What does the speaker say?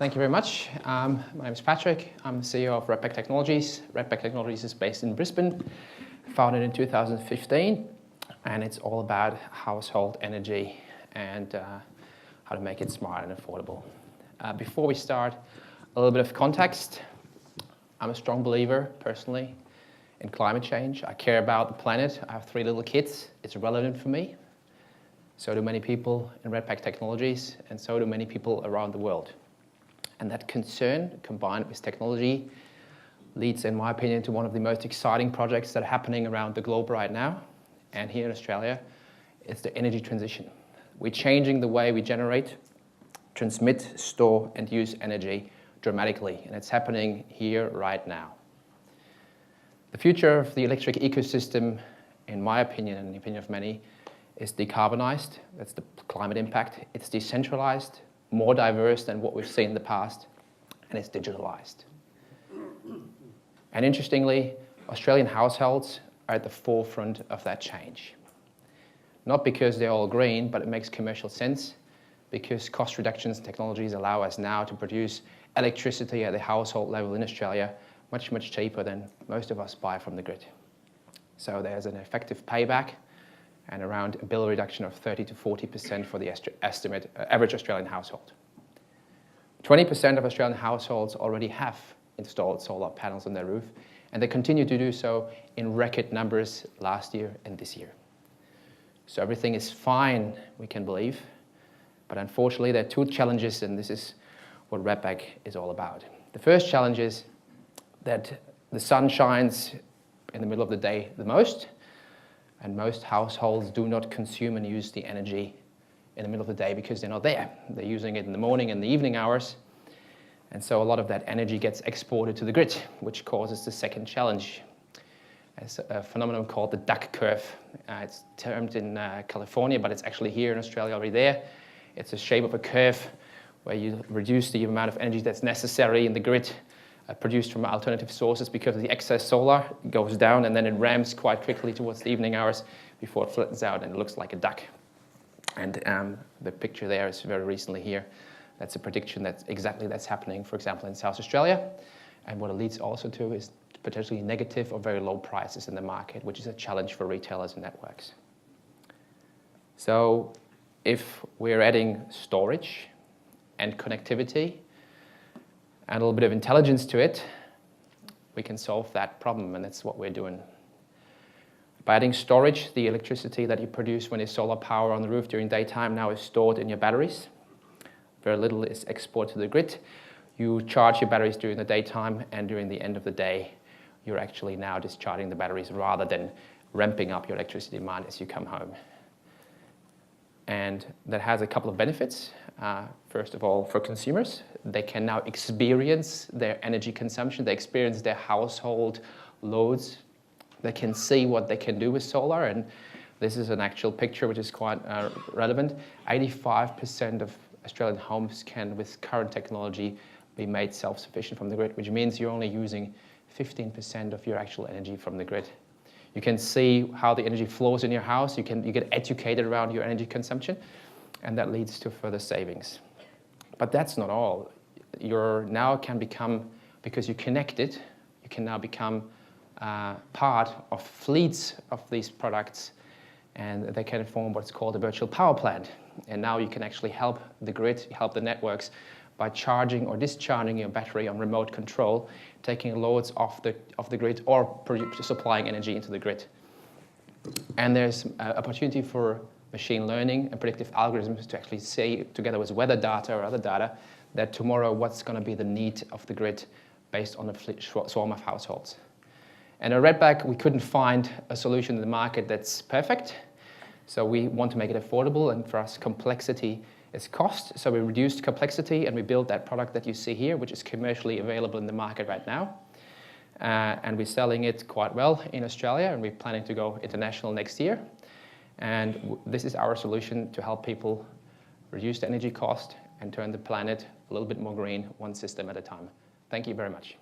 Thank you very much. My name is Patrick. I'm the CEO of Redback Technologies. Redback Technologies is based in Brisbane, founded in 2015, and it's all about household energy and how to make it smart and affordable. Before we start, a little bit of context. I'm a strong believer, personally, in climate change. I care about the planet. I have 3 little kids. It's relevant for me. So do many people in Redback Technologies, and so do many people around the world. And that concern, combined with technology, leads, in my opinion, to one of the most exciting projects that are happening around the globe right now. And here in Australia, it's the energy transition. We're changing the way we generate, transmit, store, and use energy dramatically. And it's happening here right now. The future of the electric ecosystem, in my opinion, and the opinion of many, is decarbonized. That's the climate impact. It's decentralized, more diverse than what we've seen in the past, and it's digitalized. And interestingly, Australian households are at the forefront of that change. Not because they're all green, but it makes commercial sense, because cost reductions technologies allow us now to produce electricity at the household level in Australia much, much cheaper than most of us buy from the grid. So there's an effective payback and around a bill reduction of 30 to 40% for the average Australian household. 20% of Australian households already have installed solar panels on their roof, and they continue to do so in record numbers last year and this year. So everything is fine, we can believe, but unfortunately there are 2 challenges, and this is what Redback is all about. The first challenge is that the sun shines in the middle of the day the most, and most households do not consume and use the energy in the middle of the day because they're not there. They're using it in the morning and the evening hours. And so a lot of that energy gets exported to the grid, which causes the second challenge. It's a phenomenon called the duck curve. It's termed in California, but it's actually here in Australia already there. It's a shape of a curve where you reduce the amount of energy that's necessary in the grid produced from alternative sources because of the excess solar. It goes down and then it ramps quite quickly towards the evening hours before it flattens out and it looks like a duck. And the picture there is very recently here. That's a prediction that's happening, for example, in South Australia. And what it leads also to is potentially negative or very low prices in the market, which is a challenge for retailers and networks. So if we're adding storage and connectivity and a little bit of intelligence to it, we can solve that problem, and that's what we're doing. By adding storage, the electricity that you produce when there's solar power on the roof during daytime now is stored in your batteries. Very little is exported to the grid. You charge your batteries during the daytime, and during the end of the day, you're actually now discharging the batteries rather than ramping up your electricity demand as you come home. And that has a couple of benefits. First of all, for consumers, they can now experience their energy consumption. They experience their household loads. They can see what they can do with solar. And this is an actual picture which is quite relevant. 85% of Australian homes can, with current technology, be made self-sufficient from the grid, which means you're only using 15% of your actual energy from the grid. You can see how the energy flows in your house. You get educated around your energy consumption, and that leads to further savings. But that's not all. You now can become, because you're connected, you can now become part of fleets of these products, and they can form what's called a virtual power plant. And now you can actually help the grid, help the networks by charging or discharging your battery on remote control, taking loads off the grid or supplying energy into the grid. And there's opportunity for machine learning and predictive algorithms to actually say, together with weather data or other data, that tomorrow what's going to be the need of the grid based on a swarm of households. And at Redback, we couldn't find a solution in the market that's perfect. So we want to make it affordable, and for us, complexity is cost. So we reduced complexity and we built that product that you see here, which is commercially available in the market right now. And we're selling it quite well in Australia, and we're planning to go international next year. And this is our solution to help people reduce the energy cost and turn the planet a little bit more green, one system at a time. Thank you very much.